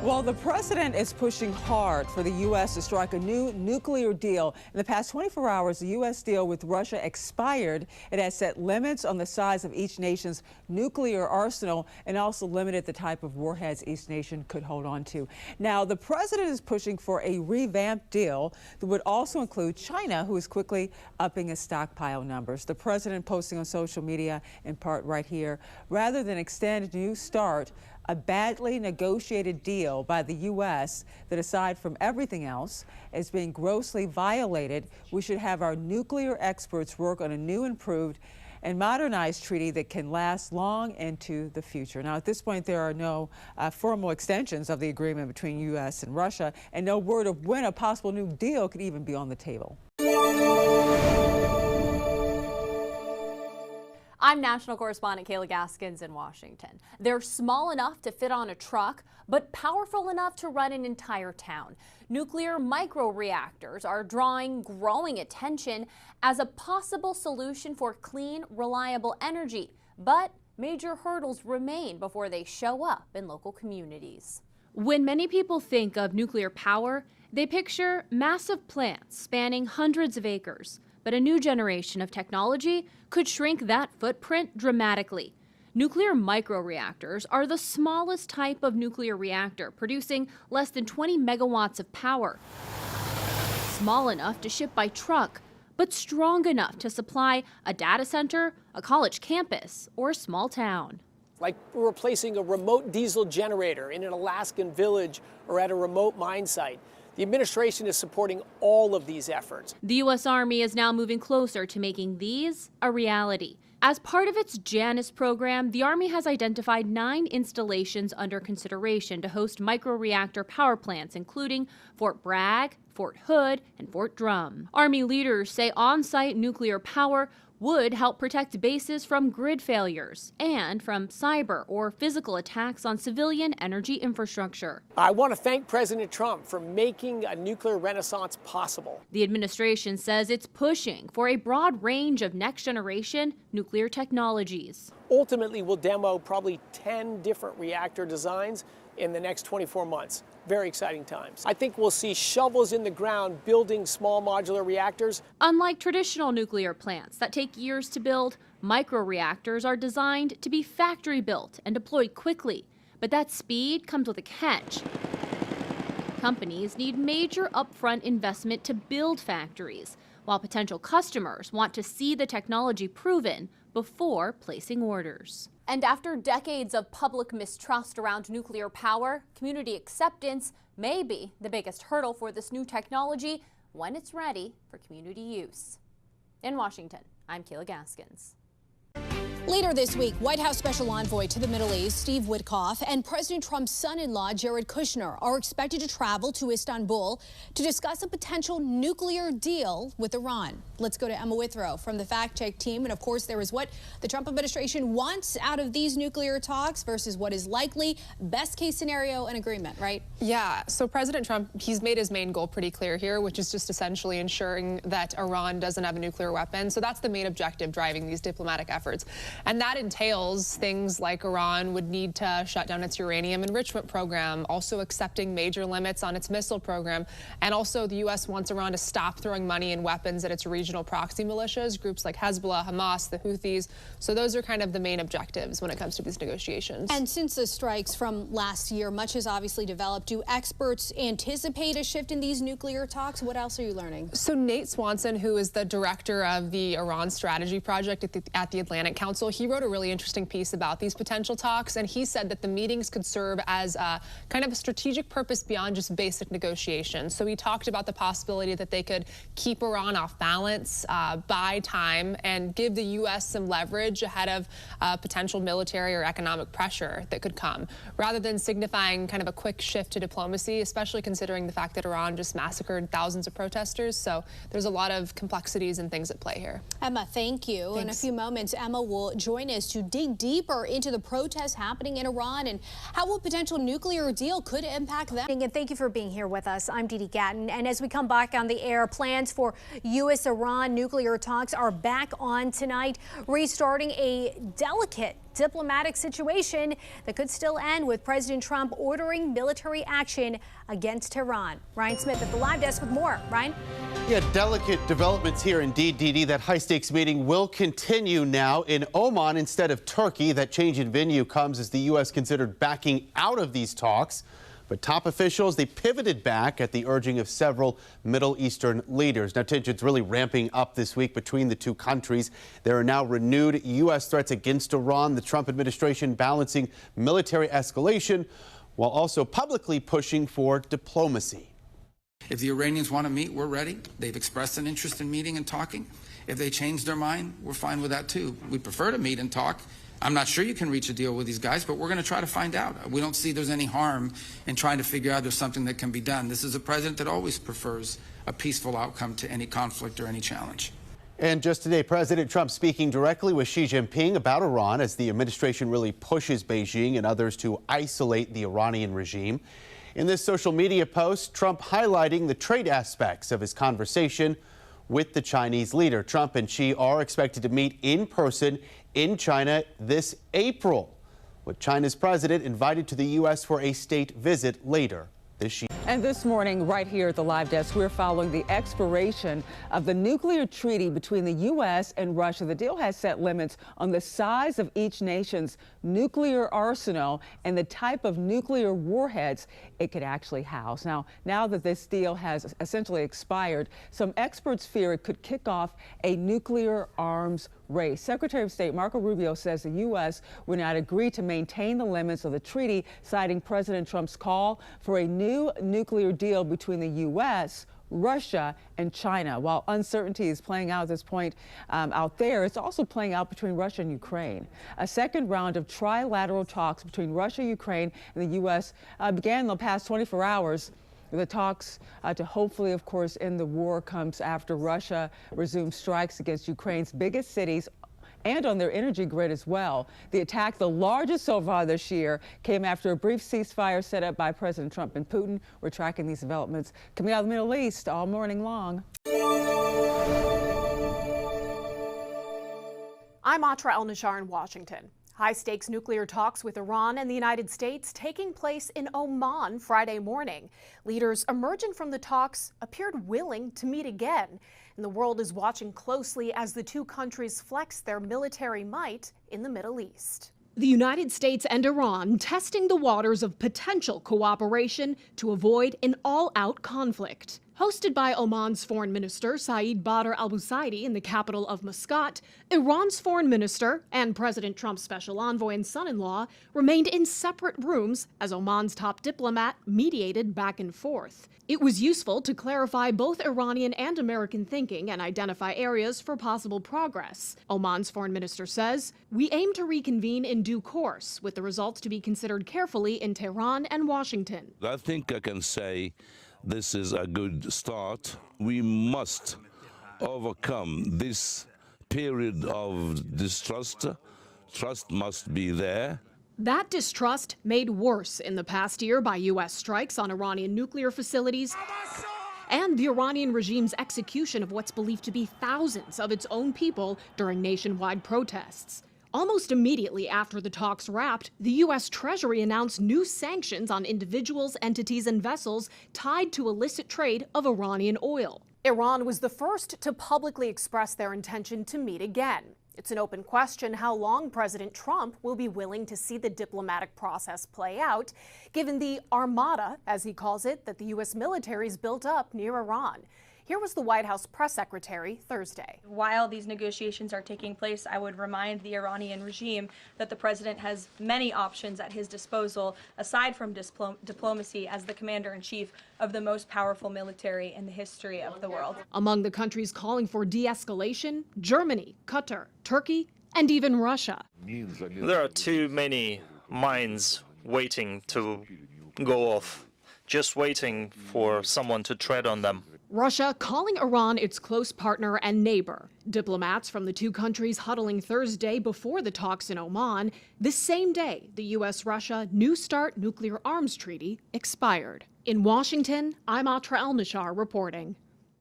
Well, the president is pushing hard for the U.S. to strike a new nuclear deal. In the past 24 hours, the U.S. deal with Russia expired. It has set limits on the size of each nation's nuclear arsenal and also limited the type of warheads each nation could hold on to. Now, the president is pushing for a revamped deal that would also include China, who is quickly upping its stockpile numbers. The president posting on social media, in part right here, rather than extend a new start, a badly negotiated deal by the U.S. that, aside from everything else, is being grossly violated. We should have our nuclear experts work on a new, improved, and modernized treaty that can last long into the future. Now, at this point, there are no formal extensions of the agreement between U.S. and Russia, and no word of when a possible new deal could even be on the table. I'm national correspondent KEYE Gaskins in Washington. They're small enough to fit on a truck, but powerful enough to run an entire town. Nuclear microreactors are drawing growing attention as a possible solution for clean, reliable energy. But major hurdles remain before they show up in local communities. When many people think of nuclear power, they picture massive plants spanning hundreds of acres. But a new generation of technology could shrink that footprint dramatically. Nuclear microreactors are the smallest type of nuclear reactor, producing less than 20 megawatts of power. Small enough to ship by truck, but strong enough to supply a data center, a college campus, or a small town. Like replacing a remote diesel generator in an Alaskan village or at a remote mine site. The administration is supporting all of these efforts. The U.S. Army is now moving closer to making these a reality. As part of its Janus program, the Army has identified 9 installations under consideration to host microreactor power plants, including Fort Bragg, Fort Hood, and Fort Drum. Army leaders say on-site nuclear power would help protect bases from grid failures and from cyber or physical attacks on civilian energy infrastructure. I want to thank President Trump for making a nuclear renaissance possible. The administration says it's pushing for a broad range of next-generation nuclear technologies. Ultimately, we'll demo probably 10 different reactor designs in the next 24 months. Very exciting times. I think we'll see shovels in the ground building small modular reactors. Unlike traditional nuclear plants that take years to build, microreactors are designed to be factory built and deployed quickly. But that speed comes with a catch. Companies need major upfront investment to build factories, while potential customers want to see the technology proven before placing orders. And after decades of public mistrust around nuclear power, community acceptance may be the biggest hurdle for this new technology when it's ready for community use. In Washington, I'm KEYE Gaskins. Later this week, White House Special Envoy to the Middle East, Steve Witkoff, and President Trump's son-in-law, Jared Kushner, are expected to travel to Istanbul to discuss a potential nuclear deal with Iran. Let's go to Emma Withrow from the Fact Check team. And of course, there is what the Trump administration wants out of these nuclear talks versus what is likely best case scenario and agreement, right? Yeah, so President Trump, he's made his main goal pretty clear here, which is just essentially ensuring that Iran doesn't have a nuclear weapon. So that's the main objective driving these diplomatic efforts. And that entails things like Iran would need to shut down its uranium enrichment program, also accepting major limits on its missile program. And also the U.S. wants Iran to stop throwing money and weapons at its regional proxy militias, groups like Hezbollah, Hamas, the Houthis. So those are kind of the main objectives when it comes to these negotiations. And since the strikes from last year, much has obviously developed. Do experts anticipate a shift in these nuclear talks? What else are you learning? So Nate Swanson, who is the director of the Iran Strategy Project at the Atlantic Council, he wrote a really interesting piece about these potential talks, and he said that the meetings could serve as kind of a strategic purpose beyond just basic negotiations. So he talked about the possibility that they could keep Iran off balance, buy time, and give the U.S. some leverage ahead of potential military or economic pressure that could come, rather than signifying kind of a quick shift to diplomacy, especially considering the fact that Iran just massacred thousands of protesters. So there's a lot of complexities and things at play here. Emma, thank you. Thanks. In a few moments, Emma will join us to dig deeper into the protests happening in Iran and how a potential nuclear deal could impact them. And thank you for being here with us. I'm Didi Gatton. And as we come back on the air, plans for U.S.-Iran nuclear talks are back on tonight, restarting a delicate diplomatic situation that could still end with President Trump ordering military action against Tehran. Ryan Smith at the live desk with more. Ryan? Yeah, delicate developments here indeed, Didi. That high-stakes meeting will continue now in Oman instead of Turkey. That change in venue comes as the U.S. considered backing out of these talks. But top officials, they pivoted back at the urging of several Middle Eastern leaders. Now, tensions really ramping up this week between the two countries. There are now renewed U.S. threats against Iran. The Trump administration balancing military escalation while also publicly pushing for diplomacy. If the Iranians want to meet, we're ready. They've expressed an interest in meeting and talking. If they change their mind, we're fine with that, too. We prefer to meet and talk. I'm not sure you can reach a deal with these guys, but we're going to try to find out. We don't see there's any harm in trying to figure out there's something that can be done. This is a president that always prefers a peaceful outcome to any conflict or any challenge. And just today, President Trump speaking directly with Xi Jinping about Iran as the administration really pushes Beijing and others to isolate the Iranian regime. In this social media post, Trump highlighting the trade aspects of his conversation with the Chinese leader. Trump and Xi are expected to meet in person in China this April, with China's president invited to the U.S. for a state visit later this year. And this morning, right here at the live desk, we're following the expiration of the nuclear treaty between the U.S. and Russia. The deal has set limits on the size of each nation's nuclear arsenal and the type of nuclear warheads it could actually house. Now that this deal has essentially expired, some experts fear it could kick off a nuclear arms race. Secretary of State Marco Rubio says the U.S. would not agree to maintain the limits of the treaty, citing President Trump's call for a new nuclear deal between the U.S., Russia, and China. While uncertainty is playing out at this point out there, it's also playing out between Russia and Ukraine. A second round of trilateral talks between Russia, Ukraine, and the U.S. Began in the past 24 hours. The talks to hopefully, of course, end the war comes after Russia resumes strikes against Ukraine's biggest cities and on their energy grid as well. The attack, the largest so far this year, came after a brief ceasefire set up by President Trump and Putin. We're tracking these developments coming out of the Middle East all morning long. I'm Atra El-Nashar in Washington. High-stakes nuclear talks with Iran and the United States taking place in Oman Friday morning. Leaders emerging from the talks appeared willing to meet again. And the world is watching closely as the two countries flex their military might in the Middle East. The United States and Iran testing the waters of potential cooperation to avoid an all-out conflict. Hosted by Oman's Foreign Minister Saeed Badr al-Busaidi in the capital of Muscat, Iran's Foreign Minister and President Trump's special envoy and son-in-law remained in separate rooms as Oman's top diplomat mediated back and forth. It was useful to clarify both Iranian and American thinking and identify areas for possible progress. Oman's foreign minister says, "We aim to reconvene in due course, with the results to be considered carefully in Tehran and Washington." I think I can say this is a good start. We must overcome this period of distrust. Trust must be there. That distrust made worse in the past year by U.S. strikes on Iranian nuclear facilities and the Iranian regime's execution of what's believed to be thousands of its own people during nationwide protests. Almost immediately after the talks wrapped, the U.S. Treasury announced new sanctions on individuals, entities, and vessels tied to illicit trade of Iranian oil. Iran was the first to publicly express their intention to meet again. It's an open question how long President Trump will be willing to see the diplomatic process play out, given the armada, as he calls it, that the U.S. military's built up near Iran. Here was the White House press secretary Thursday. While these negotiations are taking place, I would remind the Iranian regime that the president has many options at his disposal, aside from diplomacy, as the commander-in-chief of the most powerful military in the history of the world. Among the countries calling for de-escalation, Germany, Qatar, Turkey, and even Russia. There are too many mines waiting to go off, just waiting for someone to tread on them. Russia calling Iran its close partner and neighbor. Diplomats from the two countries huddling Thursday before the talks in Oman. The same day, the U.S.-Russia New START nuclear arms treaty expired. In Washington, I'm Atra El-Nashar reporting.